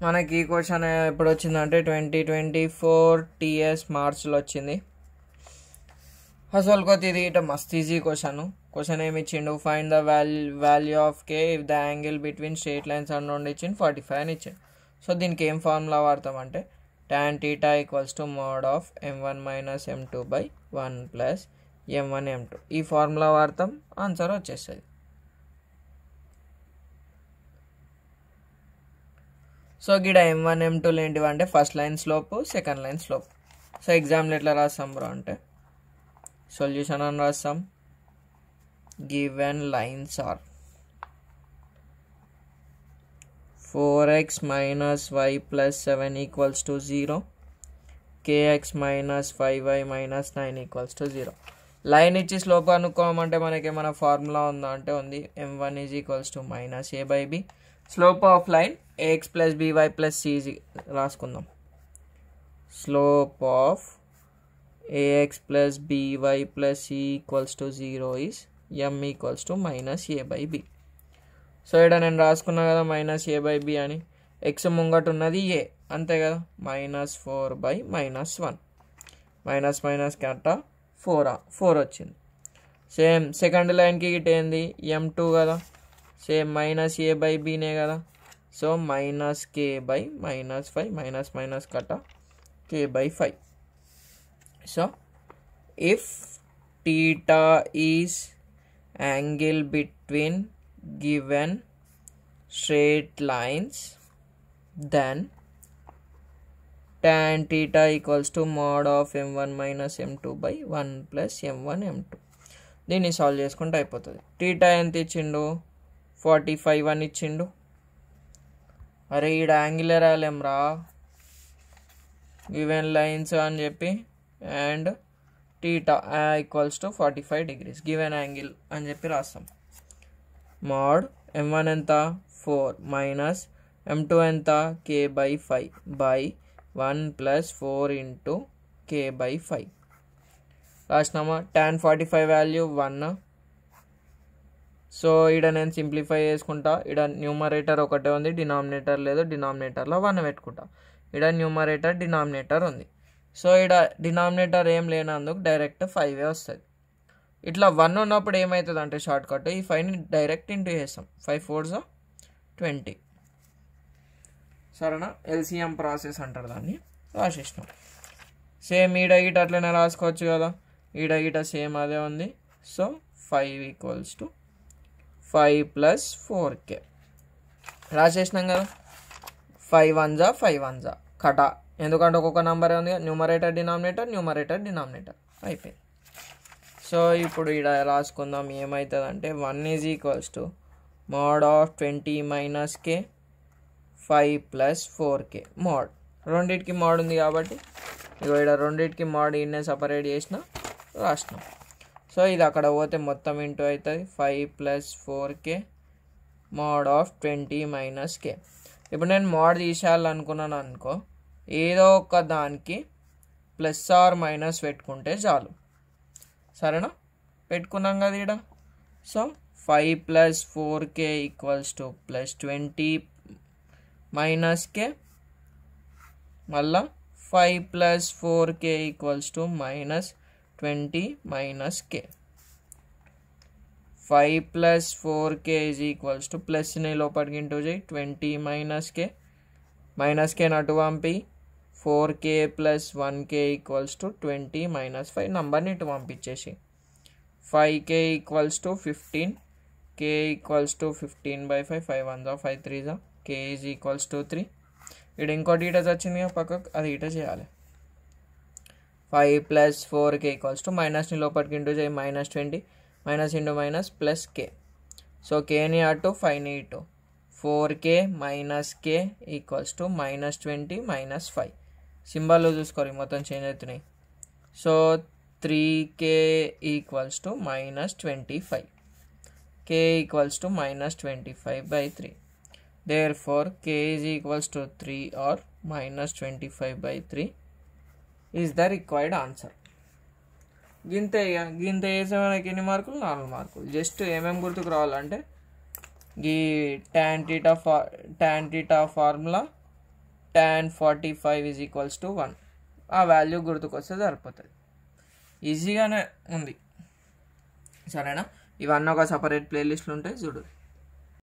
మనకి ఈ క్వశ్చన్ ఎప్పుడు వచ్చిందంటే 2024 టీఎస్ మార్చ్లో వచ్చింది. అసలు కొద్ది ఇది ఇట మస్త్ ఈజీ క్వశ్చన్ ఏమి ఇచ్చిండు, find the value of K if the angle between straight lines అన్నోండి ఇచ్చిండు 45 అని ఇచ్చిండు. సో దీనికి ఏం ఫార్ములా వాడతామంటే tan theta equals to mod of m1 minus m2 by 1 plus m1 m2 ఈ ఫార్ములా వాడతాం, ఆన్సర్ వచ్చేస్తుంది. సో గిడ m1 m2 ఏంటివంటే first line slope, second line slope. So ఎగ్జామ్లో ఎట్లా రాస్తాం బ్రో అంటే సొల్యూషన్ అని రాస్తాం. Given lines are 4x minus y plus 7 equals to 0, kx minus 5y minus 9 equals to 0. Line ఇచ్చి స్లోప్ అనుకోమంటే మనకి మన ఫార్ములా ఉందా అంటే ఉంది. m1 is equals to minus a by b. Slope of line ax plus by plus c రాసుకుందాం. Slope of ax plus by plus c equals to 0 is m equals to minus a by b. So ఇక్కడ నేను రాసుకున్నా కదా minus A by B అని. X ముంగట ఉన్నది ఏ అంతే కదా, -4 బై -1 మైనస్ మైనస్ కట్ట 4 వచ్చింది. సేమ్ సెకండ్ లైన్కి ఇటు ఏంది m2 కదా, సేమ్ మైనస్ ఏ బై బీనే కదా. So minus K by -5 minus minus కట్ట K by 5. So if theta is angle between given straight lines, then tan theta equals to mod of m1 minus m2 by 1 plus m1 m2. దీన్ని solve చేసుకుంటే అయిపోతుంది. Theta ఎంత ఇచ్చిండు, 45 అని ఇచ్చిండు. అరే ఈడ యాంగిల్ రాలేం రా, గివెన్ లైన్స్ అని చెప్పి and theta equals to 45 degrees given angle అని చెప్పి రాస్తాం. మోడ్ m1 ఎంత 4 మైనస్ m2 ఎంత k by 5 by 1 plus 4 into k by 5 రాసినామా. tan 45 value 1. So ఇక్కడ నేను సింప్లిఫై చేసుకుంటా. ఇక్కడ న్యూమరేటర్ ఒకటే ఉంది, డినామినేటర్ లేదు. డినామినేటర్లో 1 పెట్టుకుంటా. ఇక్కడ న్యూమరేటర్ డినామినేటర్ ఉంది. సో ఇక్కడ డినామినేటర్ ఏం లేనందుకు డైరెక్ట్ 5 వస్తుంది. ఇట్లా 1 ఉన్నప్పుడు ఏమవుతుంది అంటే షార్ట్ కట్ ఈ 5ని డైరెక్ట్ ఇంటూ చేస్తాం. 5 4s 20. సరేనా, ఎల్సిఎం ప్రాసెస్ అంటారు దాన్ని. రాసేసినాం. సేమ్ ఈడ గీట అట్లనే రాసుకోవచ్చు కదా, ఈడ గీట సేమ్ అదే ఉంది. So 5 equals to 5 plus 4k రాసేసినాం కదా. 5 1s 5 1s కటా, ఎందుకంటే ఒక్కొక్క నెంబర్ ఉంది. న్యూమరేటర్ డినామినేటర్ న్యూమరేటర్ డినామినేటర్ అయిపోయింది. సో ఇప్పుడు ఇక్కడ రాసుకుందాం ఏమవుతుందంటే 1 is equals to mod of 20 minus K 5 plus 4k. Mode రెండింటికి మోడ్ ఉంది కాబట్టి ఇక్కడ రెండింటికి మోడ్ ఇన్నే సపరేట్ చేసిన రాసినాం. సో ఇది అక్కడ పోతే మొత్తం ఇంటూ అవుతుంది 5 plus 4k mod of 20 minus K. ఇప్పుడు నేను మోడ్ తీసేయాలనుకున్నాను అనుకో, ఏదో ఒక దానికి ప్లస్ ఆర్ మైనస్ పెట్టుకుంటే చాలు. సరేనా, పెట్టుకున్నాం కదా ఇక్కడ. So 5 plus 4k equals to plus 20 minus K, మళ్ళా 5 plus 4k equals to minus 20 minus K. 5 plus 4k is equals to ప్లస్ని లోపలికి ఇంటూ చేయి 20 మైనస్ కే, మైనస్ కే నటు పంపి 4k plus 1k equals to 20 minus 5 నంబర్ని ఇటు పంపించేసి 5k equals to 15, k equals to 15 by 5 5 1s 5 3s k is equals to 3. ఇక్కడ ఇంకోటి ఈటస్ వచ్చింది కదా పక్కకు, అది ఈట చేయాలి. 5 ప్లస్ 4k ఈక్వల్స్ టు మైనస్ని లోపలికి ఇంటూ చేయి minus 20 minus into minus plus k. So kని అటు 5ని ఇటు 4k minus k equals to minus 20 minus 5. సింబల్లో చూసుకోరు మొత్తం చేంజ్ అవుతున్నాయి. So 3k equals to minus 25, k equals to minus 25 by 3. Therefore k is equals to 3 or minus 25 by 3 is the required answer. గింతే వేసే మనకి ఎన్ని మార్కులు, 4 మార్కులు. జస్ట్ ఏమేమి గుర్తుకు రావాలంటే ఈ tan theta formula tan 45 is equals to 1. ఆ వాల్యూ గుర్తుకొస్తే సరిపోతుంది. ఈజీగానే ఉంది, సరేనా? ఇవన్నీ ఒక సపరేట్ ప్లేలిస్ట్లు ఉంటాయి చూడు.